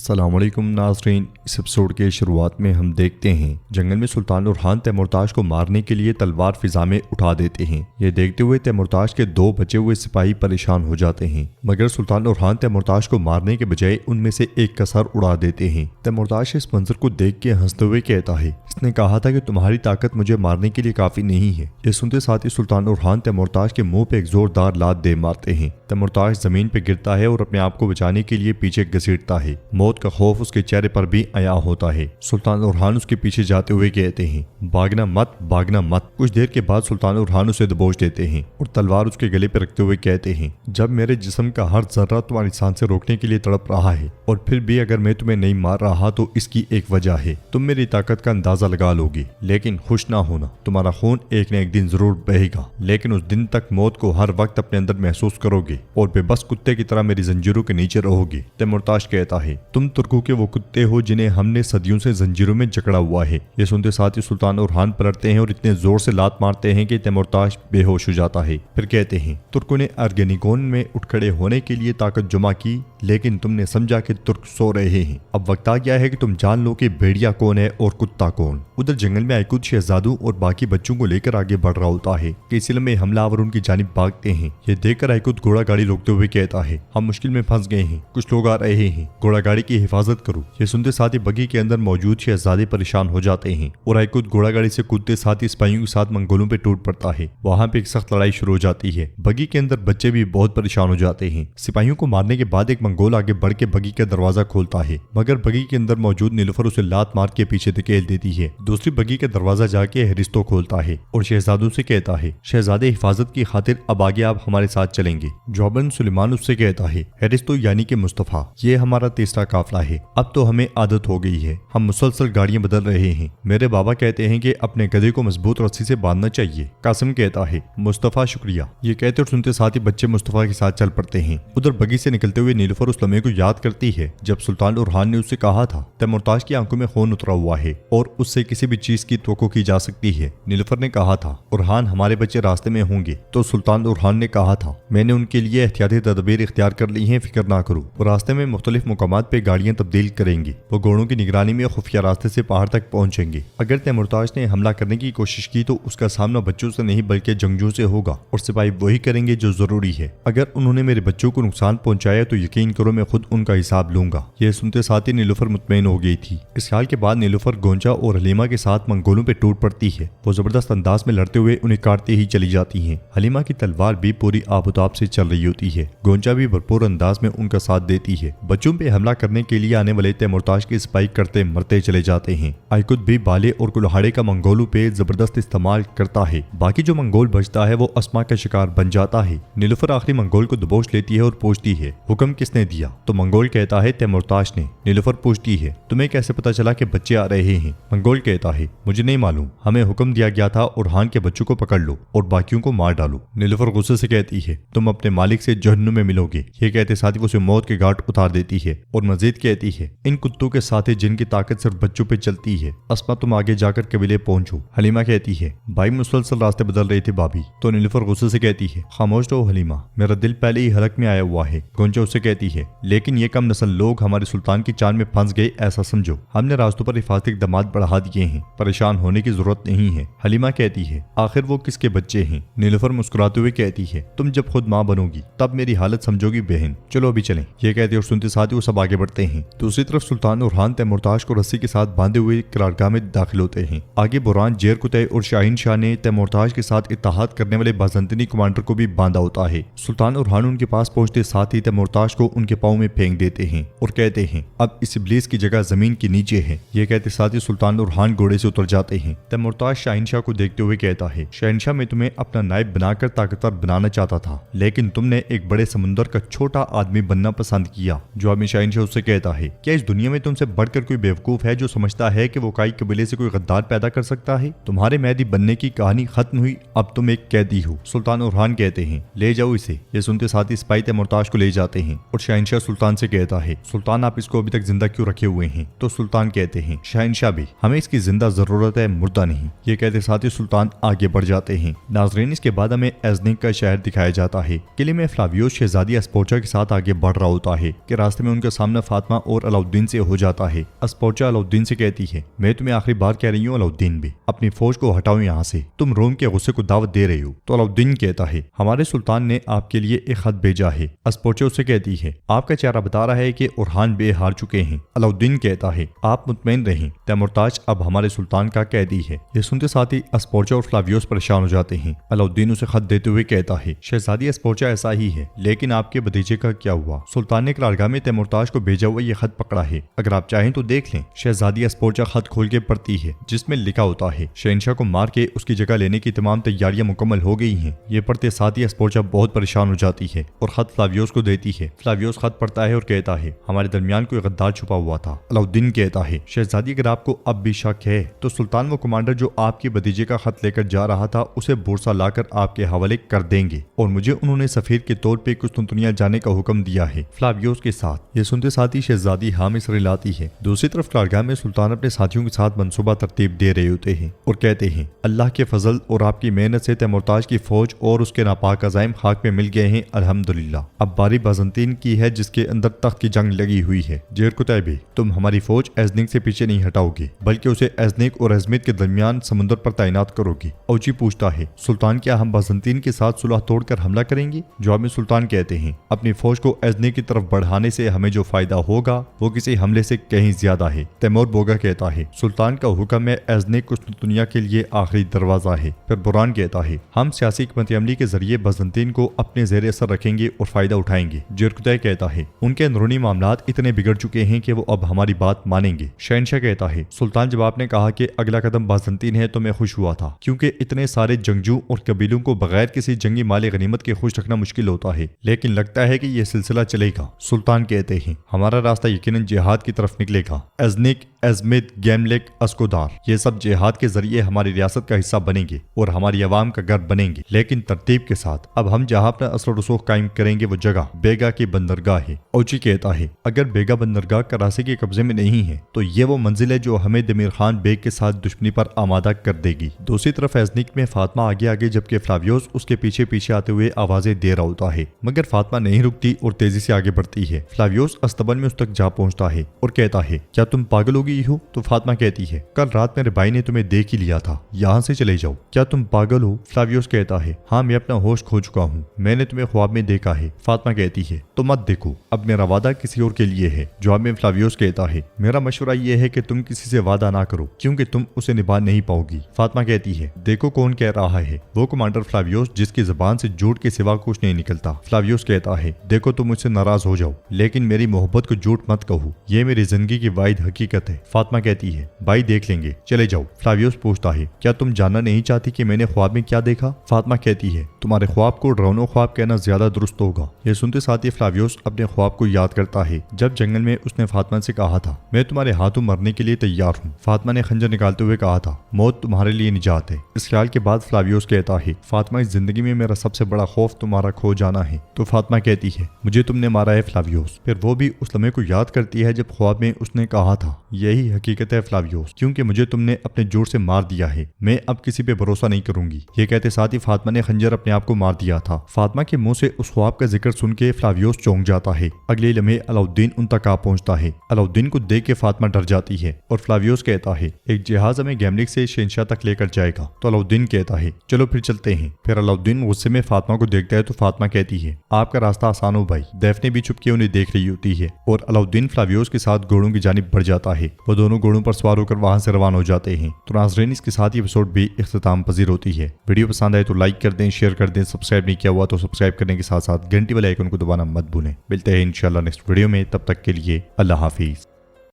अस्सलाम वालेकुम नाज़रीन। इस एपिसोड के शुरुआत में हम देखते हैं जंगल में सुल्तान उरहान तैमुरताश को मारने के लिए तलवार फिजा में उठा देते हैं। ये देखते हुए तैमुरताश के दो बचे हुए सिपाही परेशान हो जाते हैं, मगर सुल्तान उरहान तैमुरताश को मारने के बजाय उनमें से एक का सर उड़ा देते हैं। तैमुरताश इस मंजर को देख के हंसते हुए कहता है, इसने कहा था कि तुम्हारी ताकत मुझे मारने के लिए काफी नहीं है। ये सुनते साथ ही सुल्तान उरहान तैमुरताश के मुंह पे एक जोरदार लात दे मारते हैं। तैमुरताश जमीन पे गिरता है और अपने आप को बचाने के लिए पीछे घसीटता है। मौत का खौफ उसके चेहरे पर भी आया होता है। सुल्तान उरहान उसके पीछे जाते हुए कहते हैं, भागना मत, भागना मत। कुछ देर के बाद सुल्तान उरहान उसे दबोच देते हैं और तलवार उसके गले पर रखते हुए कहते हैं, जब मेरे जिस्म का हर जर्रा तुम्हारी सांसें रोकने के लिए तड़प रहा है और फिर भी अगर मैं तुम्हें नहीं मार रहा तो इसकी एक वजह है। तुम मेरी ताकत का अंदाजा लगा लोगे, लेकिन खुश ना होना, तुम्हारा खून एक न एक दिन जरूर बहेगा, लेकिन उस दिन तक मौत को हर वक्त अपने अंदर महसूस करोगे और बेबस कुत्ते की तरह मेरी जंजीरों के नीचे रहोगे। तैमुरताश कहता है, तुम तुर्कों के वो कुत्ते हो जिन्हें हमने सदियों से जंजीरों में जकड़ा हुआ है। ये सुनते साथ ही सुल्तान उरहान पलटते हैं और इतने जोर से लात मारते हैं कि तैमुरताश बेहोश हो जाता है। फिर कहते हैं, तुर्कों ने अर्गेनिकोन में उठ खड़े होने के लिए ताकत जमा की, लेकिन तुमने समझा कि तुर्क सो रहे हैं। अब वक्त आ गया है कि तुम जान लो कि भेड़िया कौन है और कुत्ता कौन। उधर जंगल में आइकुद शहजादू और बाकी बच्चों को लेकर आगे बढ़ रहा होता है कि इस इल्म में हमलावर उनकी जानिब भागते हैं। ये देखकर आइकुद घोड़ा गाड़ी रोकते हुए कहता है, हम मुश्किल में फंस गए हैं, कुछ लोग आ रहे हैं, घोड़ा गाड़ी की हिफाजत करो। ये सुनते साथ ही बगी के अंदर मौजूद शहजादे परेशान हो जाते हैं और आइकुद घोड़ा गाड़ी से कूदते साथ ही सिपाहियों के साथ मंगोलों पे टूट पड़ता है। वहां पे एक सख्त लड़ाई शुरू हो जाती है। बगी के अंदर बच्चे भी बहुत परेशान हो जाते हैं। सिपाहियों को मारने के बाद एक मंगोल आगे बढ़ के बगी का दरवाजा खोलता है, मगर बगी के अंदर मौजूद नीलुफर उसे लात मार के पीछे धकेल देती है। दूसरी बगी का दरवाजा जाके हरिस्तो खोलता है और शहजादों से कहता है, शहजादे हिफाजत की खातिर अब आगे आप हमारे साथ चलेंगे। जौबन सुलेमान उससे कहता है, हरिस्तो यानी कि मुस्तफा, ये हमारा तीसरा काफला है, अब तो हमें आदत हो गई है, हम मुसलसल गाड़ियां बदल रहे हैं। मेरे बाबा कहते हैं कि अपने गधे को मजबूत रस्सी से बांधना चाहिए। कासिम कहता है, मुस्तफा शुक्रिया। ये कहते और सुनते साथ ही बच्चे मुस्तफा के साथ चल पड़ते हैं। उधर बगी से निकलते हुए नीलुफर उस लम्हे को याद करती है जब सुल्तान उरहान ने उससे कहा था, तैमुरताश की आंखों में खून उतरा हुआ है और उससे किसी भी चीज की तवक्को की जा सकती है। नीलुफर ने कहा था, उरहान हमारे बच्चे रास्ते में होंगे, तो सुल्तान उरहान ने कहा था, मैंने उनके लिए एहतियाती तदबीर इख्तियार कर ली हैं, फिक्र ना करो। वो रास्ते में मुख्तलिफ मुकामात पे गाड़ियां तब्दील करेंगी। वो घोड़ों की निगरानी में खुफिया रास्ते से पहाड़ तक पहुंचेंगे। अगर तैमुरताश ने हमला करने की कोशिश की तो उसका सामना बच्चों से नहीं बल्कि जंगजू से होगा और सिपाही वही करेंगे जो जरूरी है। अगर उन्होंने मेरे बच्चों को नुकसान पहुंचाया तो यकीन करो मैं खुद उनका हिसाब लूंगा। यह सुनते साथ ही नीलुफर मुतमईन हो गई थी। इस ख्याल के बाद नीलुफर गोंचा और हलीमा के साथ मंगोलों पे टूट पड़ती है। वो जबरदस्त अंदाज में लड़ते हुए उन्हें काटते ही चली जाती हैं। हलीमा की तलवार भी पूरी आबोताब से चल रही होती है। गोंचा भी भरपूर अंदाज में उनका साथ देती है। बच्चों पे हमला करने के लिए आने वाले तैमुरताश के सिपाही करते मरते चले जाते हैं। आइकुद भी बाले और कुल्हाड़े का मंगोलों पे जबरदस्त इस्तेमाल करता है। बाकी जो मंगोल बचता है वो अस्मा का शिकार बन जाता है। नीलुफर आखिरी मंगोल को दबोच लेती है और पूछती है, हुक्म किसने दिया? तो मंगोल कहता है, तैमुरताश ने। नीलुफर पूछती है, तुम्हें कैसे पता चला कि बच्चे आ रहे हैं? मंगोल कहता है, मुझे नहीं मालूम, हमें हुक्म दिया गया था उरहान के बच्चों को पकड़ लो और बाकियों को मार डालो। नीलुफर गुस्से से कहती है, तुम अपने मालिक से जहन्नुम में मिलोगे। ये कहते साथ ही वो उसे मौत के घाट उतार देती है और मजीद कहती है, इन कुत्तों के साथ जिनकी ताकत सिर्फ बच्चों पे चलती है, अस्मा तुम आगे जाकर कबीले पहुंचो। हलीमा कहती है, भाई मुसलसल रास्ते बदल रहे थे भाभी। तो नीलुफर गुस्से से कहती है, खामोश रहो हलीमा, मेरा दिल पहले ही हलक में आया हुआ है। गोंचा उससे कहती है, लेकिन ये कम नस्ल लोग हमारे सुल्तान की चांद में फंस गए ऐसा समझो। हमने रास्तों पर हिफाजती इक़दामात बढ़ा दिए हैं, परेशान होने की जरूरत नहीं है। हलीमा कहती है, आखिर वो किसके बच्चे हैं? नीलुफर मुस्कुराते हुए कहती है, तुम जब खुद माँ बनोगी तब मेरी हालत समझोगी बहन, चलो अभी चलें। ये कहते और सुनते साथ ही वो सब आगे बढ़ते हैं। दूसरी तरफ सुल्तान उरहान तैमुरताश को रस्सी के साथ बांधे हुए करारगाह में दाखिल होते हैं। आगे बुरान, जेर कुतै और शाहीन शाह ने तैमुरताश के साथ इत्तेहाद करने वाले बाज़ंतीनी कमांडर को भी बांधा होता है। सुल्तान उरहान उनके पास पहुंचते साथ ही तैमुरताश को उनके पाँव में फेंक देते हैं और कहते हैं, अब इस इब्लीस की जगह जमीन के नीचे है। ये कहते साथ ही सुल्तान उरहान घोड़े से उतर जाते हैं। तैमुरताश शाहीन शाह को देखते हुए कहता है, शहनशाह मैं तुम्हें अपना नायब बनाकर ताकतवर बनाना चाहता था, लेकिन तुमने एक बड़े समुंदर का छोटा आदमी बनना पसंद किया। जो आदमी शाहीन शाह उससे कहता है, क्या इस दुनिया में तुमसे बढ़कर कोई बेवकूफ है जो समझता है कि वो काई कबीले से कोई गद्दार पैदा कर सकता है? तुम्हारे मैदी बनने की कहानी खत्म हुई, अब तुम एक कैदी हो। सुल्तान उरहान कहते हैं, ले जाओ इसे। ये सुनते साथ ही सिपाही तैमुरताश को ले जाते हैं और और शहनशाह सुल्तान से कहता है, सुल्तान आप इसको अभी तक जिंदा क्यों रखे हुए हैं? तो सुल्तान कहते हैं, शहनशाह भी, हमें इसकी जिंदा जरूरत है, मुर्दा नहीं। ये कहते साथ ही सुल्तान आगे बढ़ जाते हैं। नाजरीन, इसके बाद हमें एज़निक का शहर दिखाया जाता है। किले में फ्लावियोस शहजादी अस्पोचा के साथ आगे बढ़ रहा होता है कि रास्ते में उनका सामना फातिमा और अलाउद्दीन से हो जाता है। अस्पोचा अलाउद्दीन से कहती है, मैं तुम्हें आखिरी बार कह रही हूँ अलाउद्दीन भी, अपनी फौज को हटाओ यहाँ से, तुम रोम के गुस्से को दावत दे रहे हो। तो अलाउद्दीन कहता है, हमारे सुल्तान ने आपके लिए एक खत भेजा है। अस्पोचा उससे कहती है, आपका चेहरा बता रहा है कि उरहान बे हार चुके हैं। अलाउद्दीन कहता है, आप मुतमईन रहें, तैमुरताज अब हमारे सुल्तान का कैदी है। ये सुनते साथ ही अस्पोचा और फ्लावियोस परेशान हो जाते हैं। अलाउद्दीन उसे खत देते हुए कहता है, शहजादी अस्पोचा ऐसा ही है, लेकिन आपके भतीजे का क्या हुआ? सुल्तान ने करारगाह में तैमुरताज को भेजा हुआ ये खत पकड़ा है, अगर आप चाहें तो देख लें। शहजादी अस्पोचा खत खोल के पढ़ती है, जिसमें लिखा होता है, शहनशाह को मार के उसकी जगह लेने की तमाम तैयारियां मुकम्मल हो गई हैं। ये पढ़ते साथ ही अस्पोचा बहुत परेशान हो जाती है और खत फ्लावियोस को देती है। फ्लावियोस खत पढ़ता है और कहता है, हमारे दरमियान कोई गद्दार छुपा हुआ था। अलाउद्दीन कहता है, शहजादी अगर आपको अब भी शक है तो सुल्तान वो कमांडर जो आपके भतीजे का खत लेकर जा रहा था उसे बोरसा लाकर आपके हवाले कर देंगे और मुझे उन्होंने सफीर के तौर पे कुस्तुनतुनिया जाने का हुक्म दिया है फ्लावियोस के साथ। ये सुनते साथ ही शहजादी हाँ में सर लाती है। दूसरी तरफ कारगाह में सुल्तान अपने साथियों के साथ मंसूबा तरतीब दे रहे होते हैं और कहते हैं, अल्लाह के फजल और आपकी मेहनत से तैमुरताज की फौज और उसके नापाक अज़ाइम खाक में मिल गए हैं, अल्हम्दुलिल्लाह। अब बारी बाज़ंतीन की है जिसके अंदर तख्त की जंग लगी हुई है। जेर कुतैबी, तुम हमारी फौज एज़निक से पीछे नहीं हटाओगे बल्कि उसे एज़निक और अजमेत के दरमियान समुद्र पर तैनात करोगे। औची पूछता है, सुल्तान क्या हम बाज़ंतीन के साथ सुलह तोड़कर हमला करेंगे? जवाब में सुल्तान कहते हैं, अपनी फौज को एज़निक की तरफ बढ़ाने से हमें जो फायदा होगा वो किसी हमले से कहीं ज्यादा है। तैमूर बोगा कहता है, सुल्तान का हुक्म है एज़निक कुस्तुनतुनिया के लिए आखिरी दरवाजा है। फिर बुरान कहता है, हम सियासी हिकमत अमली के जरिए बाज़ंतीन को अपने ज़ेर असर रखेंगे और फायदा उठाएंगे। जिरकुतै कहता है, उनके अंदरूनी मामलात इतने बिगड़ चुके हैं कि वो अब हमारी बात मानेंगे। शहनशाह कहता है, सुल्तान जब आपने कहा कि अगला कदम बाज़ंतीन है तो मैं खुश हुआ था, क्योंकि इतने सारे जंगजू और कबीलों को बगैर किसी जंगी माल गनीमत के खुश रखना मुश्किल होता है, लेकिन लगता है कि यह सिलसिला चलेगा। सुल्तान कहते हैं, हमारा रास्ता यकीनन जिहाद की तरफ निकलेगा। एज़निक, अजमेत, गैमलिक, अस्कोदार, ये सब जिहाद के जरिए हमारी रियासत का हिस्सा बनेंगे और हमारी अवाम का घर बनेंगे, लेकिन तरतीब के साथ। अब हम जहाँ अपना असर रसूख कायम करेंगे वो जगह बेगा की बंदरगाह है। औची कहता है, अगर बेगा बंदरगाह कराची के कब्जे में नहीं है तो ये वो मंजिल है जो हमें दमीर खान बेग के साथ दुश्मनी पर आमादा कर देगी। दूसरी तरफ एज़निक में फातिमा आगे आगे जबकि फ्लावियोस उसके पीछे पीछे आते हुए आवाजें दे रहा होता है, मगर फातिमा नहीं रुकती और तेजी से आगे बढ़ती है। फ्लावियोस अस्तबल में उस तक जा पहुंचता है और कहता है, क्या तुम पागल हो गई हो? तो फातिमा कहती है, कल रात मेरे भाई ने तुम्हें देख ही लिया था, यहाँ से चले जाओ। क्या तुम पागल हो? फ्लावियोस कहता है, हाँ मैं अपना होश खो चुका हूँ, मैंने तुम्हें ख्वाब में देखा है। फातिमा कहती है, तो मत देखो, अब मेरा वादा किसी और के लिए है। जवाब में फ्लावियोस कहता है, मेरा मशवरा यह है कि तुम किसी से वादा ना करो क्योंकि तुम उसे निभा नहीं पाओगी। फातिमा कहती है, देखो कौन कह रहा है? वो कमांडर फ्लावियोस जिसकी जुबान से झूठ के सिवा कुछ नहीं निकलता। फ्लावियोस कहता है, देखो तुम मुझसे नाराज हो जाओ लेकिन मेरी मोहब्बत को झूठ मत कहो, ये मेरी जिंदगी की वाहिद हकीकत है। फातिमा कहती है, भाई देख लेंगे, चले जाओ। फ्लावियोस पूछता है, क्या तुम जानना नहीं चाहती कि मैंने ख्वाब में क्या देखा? फातिमा कहती है, तुम्हारे ख्वाब को डरावना ख्वाब कहना ज्यादा दुरुस्त होगा। यह सुनते साथ ही फ्लावियोस अपने ख्वाब को याद करता है जब जंगल में उसने फातिमा से कहा था, मैं तुम्हारे हाथों मरने के लिए तैयार हूँ। फातिमा ने खंजर निकालते हुए कहा था, मौत तुम्हारे लिए निजात है। इस ख्याल के बाद फ्लावियोस कहता है, फातिमा इस जिंदगी में मेरा सबसे बड़ा खौफ तुम्हारा खो जाना है। तो फातिमा कहती है, मुझे तुमने मारा है फ्लावियोस। फिर वो भी उस लम्हे को याद करती है जब ख्वाब में उसने कहा था, यही हकीकत है फ्लावियोस, क्योंकि मुझे तुमने अपने जोर से मार दिया है, मैं अब किसी पे भरोसा नहीं करूंगी। ये कहते साथ ही फातिमा ने खंजर अपने आप को मार दिया था। फातिमा के मुंह से उस ख्वाब का जिक्र सुन के फ्लावियोस चौंक जाता है। अगले लम्हे अलाउद्दीन उन तक आ पहुंचता है। अलाउद्दीन को देख के फातिमा डर जाती है और फ्लावियोस कहता है, एक जहाज हमें गैमलिक से शहनशाह तक लेकर जाएगा। तो अलाउद्दीन कहता है, चलो फिर चलते हैं। फिर अलाउद्दीन गुस्से में फातिमा को देखता है तो फातिमा कहती है, आपका रास्ता आसान हो भाई। दैफने भी चुपके उन्हें देख रही होती है और अलाउद्दीन फ्लावियोस के साथ घोड़ों की जानिब बढ़ जाता है। वो दोनों घोड़ों पर सवार होकर वहां से रवाना हो जाते हैं। तो नाज़रीन, इसके साथ ही एपिसोड भी इख्तिताम पजीर होती है। वीडियो पसंद आए तो लाइक कर दें, शेयर कर दें, सब्सक्राइब नहीं किया हुआ तो सब्सक्राइब करने के साथ साथ घंटी वाले आइकन को दबाना मत भूलें। मिलते हैं इंशाल्लाह नेक्स्ट वीडियो में, तब तक के लिए अल्लाह हाफिज।